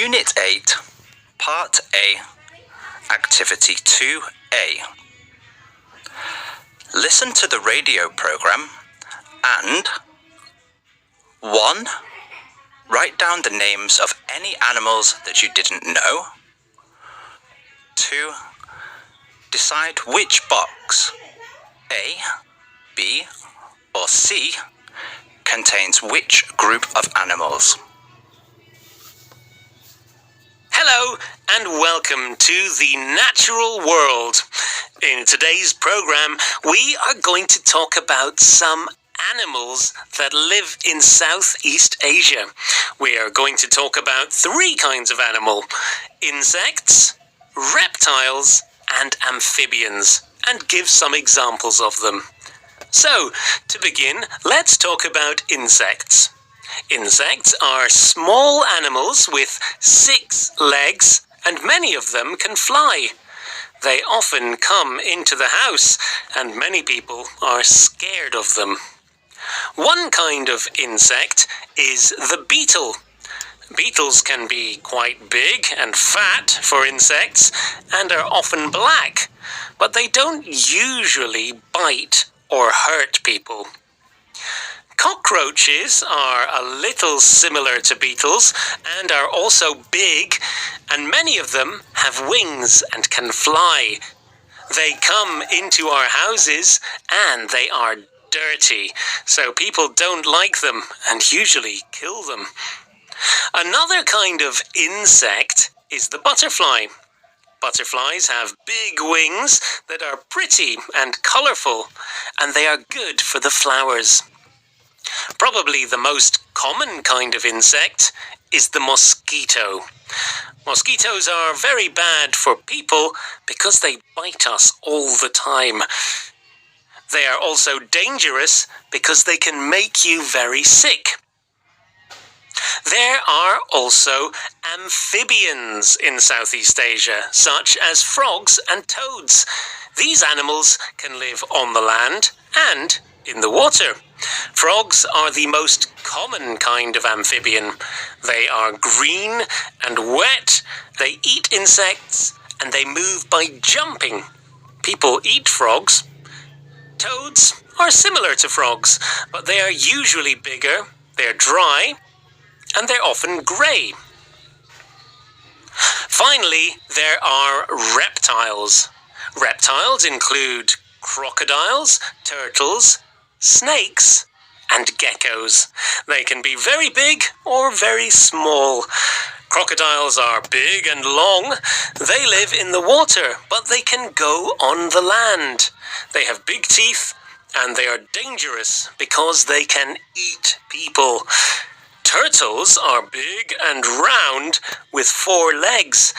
Unit 8, Part A, Activity 2A. Listen to the radio program and 1. Write down the names of any animals that you didn't know. 2. Decide which box, A, B, or C, contains which group of animals. Hello and welcome to the natural world. In today's program, we are going to talk about some animals that live in Southeast Asia. We are going to talk about 3 kinds of animal: insects, reptiles, and amphibians, and give some examples of them. So, to begin, let's talk about insects. Insects are small animals with 6 legs, and many of them can fly. They often come into the house, and many people are scared of them. One kind of insect is the beetle. Beetles can be quite big and fat for insects, and are often black, but they don't usually bite or hurt people. Cockroaches are a little similar to beetles and are also big, and many of them have wings and can fly. They come into our houses and they are dirty, so people don't like them and usually kill them. Another kind of insect is the butterfly. Butterflies have big wings that are pretty and colourful, and they are good for the flowers. Probably the most common kind of insect is the mosquito. Mosquitoes are very bad for people because they bite us all the time. They are also dangerous because they can make you very sick. There are also amphibians in Southeast Asia, such as frogs and toads. These animals can live on the land and in the water. Frogs are the most common kind of amphibian. They are green and wet, they eat insects, and they move by jumping. People eat frogs. Toads are similar to frogs, but they are usually bigger, they're dry, and they're often grey. Finally, there are reptiles. Reptiles include crocodiles, turtles, snakes, and geckos. They can be very big or very small. Crocodiles are big and long. They live in the water, but they can go on the land. They have big teeth, and they are dangerous because they can eat people. Turtles are big and round with 4 legs.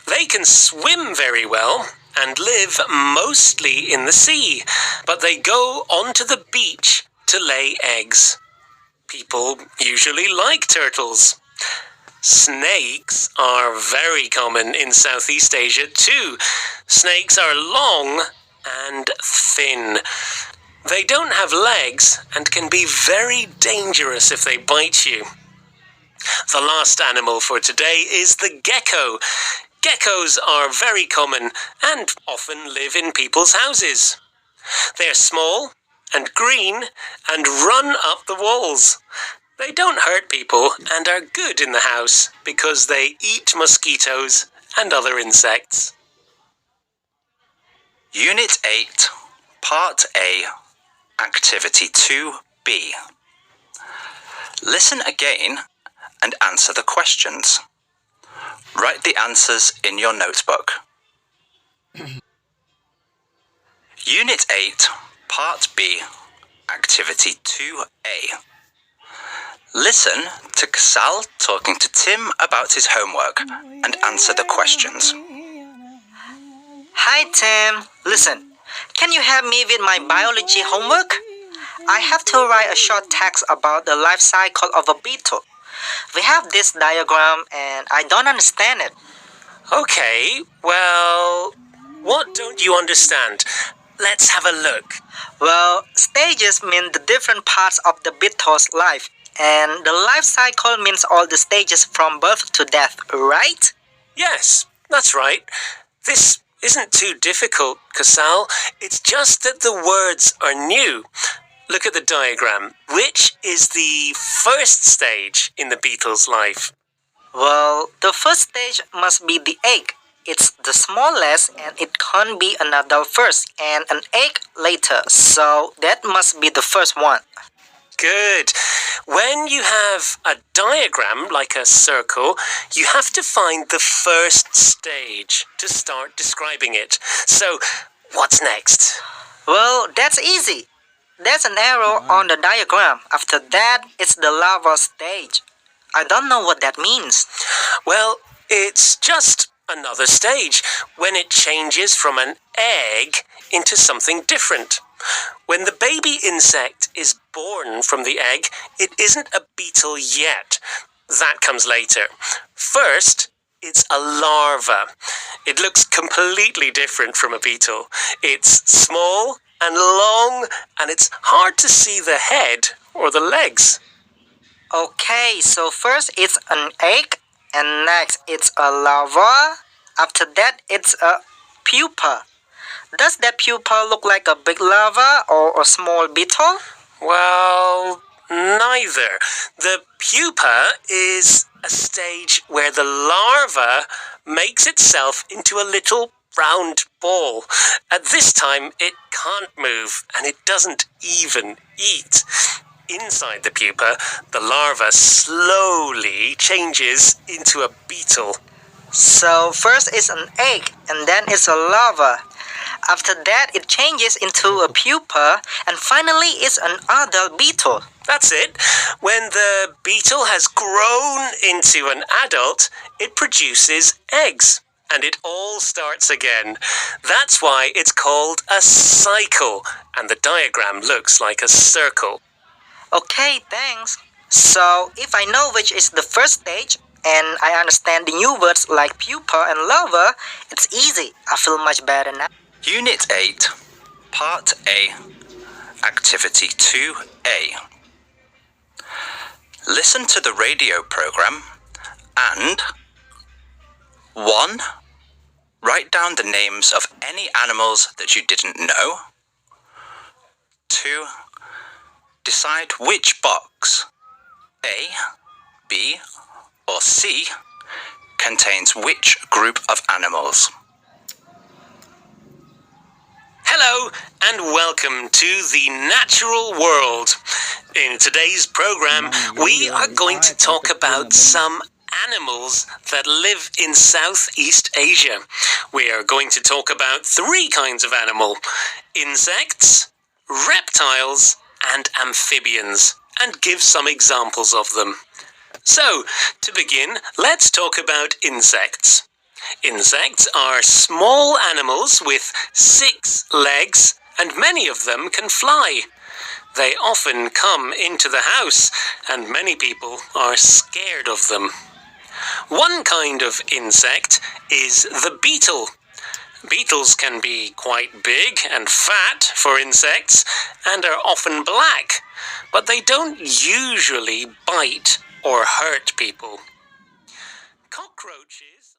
They can swim very well and live mostly in the sea, but they go onto the beach to lay eggs. People usually like turtles. Snakes are very common in Southeast Asia too. Snakes are long and thin. They don't have legs and can be very dangerous if they bite you. The last animal for today is the gecko. Geckos are very common and often live in people's houses. They're small and green and run up the walls. They don't hurt people and are good in the house because they eat mosquitoes and other insects. Unit 8, Part A, Activity 2B. Listen again and answer the questions. Write the answers in your notebook. Unit 8, Part B, Activity 2A. Listen to Sal talking to Tim about his homework and answer the questions. Hi Tim, listen, can you help me with my biology homework? I have to write a short text about the life cycle of a beetle. We have this diagram and I don't understand it. Okay, well, what don't you understand? Let's have a look. Well, stages mean the different parts of the beetle's life. And the life cycle means all the stages from birth to death, right? Yes, that's right. This isn't too difficult, Casal. It's just that the words are new. Look at the diagram. Which is the first stage in the beetle's life? Well, the first stage must be the egg. It's the smallest and it can't be an adult first and an egg later, so that must be the first one. Good. When you have a diagram like a circle, you have to find the first stage to start describing it. So, what's next? Well, that's easy. There's an arrow on the diagram. After that, it's the larva stage. I don't know what that means. Well, it's just another stage when it changes from an egg into something different. When the baby insect is born from the egg, it isn't a beetle yet. That comes later. First, it's a larva. It looks completely different from a beetle. It's small and long, and it's hard to see the head or the legs. Okay, so first it's an egg, and next it's a larva. After that, it's a pupa. Does that pupa look like a big larva or a small beetle? Well, neither. The pupa is a stage where the larva makes itself into a little round ball. At this time, it can't move and it doesn't even eat. Inside the pupa, the larva slowly changes into a beetle. So first it's an egg, and then it's a larva. After that, it changes into a pupa, and finally it's an adult beetle. That's it. When the beetle has grown into an adult, it produces eggs. And it all starts again. That's why it's called a cycle, and the diagram looks like a circle. Okay, thanks. So if I know which is the first stage, and I understand the new words like pupa and larva, it's easy. I feel much better now. Unit 8, Part A, Activity 2A. Listen to the radio program and 1. Write down the names of any animals that you didn't know. 2. Decide which box, A, B, or C, contains which group of animals. Hello and welcome to the natural world. In today's program, we are going to talk about some animals that live in Southeast Asia. We are going to talk about 3 kinds of animal: insects, reptiles, and amphibians, and give some examples of them. So, to begin, let's talk about insects. Insects are small animals with 6 legs, and many of them can fly. They often come into the house, and many people are scared of them. One kind of insect is the beetle. Beetles can be quite big and fat for insects, and are often black, but they don't usually bite or hurt people. Cockroaches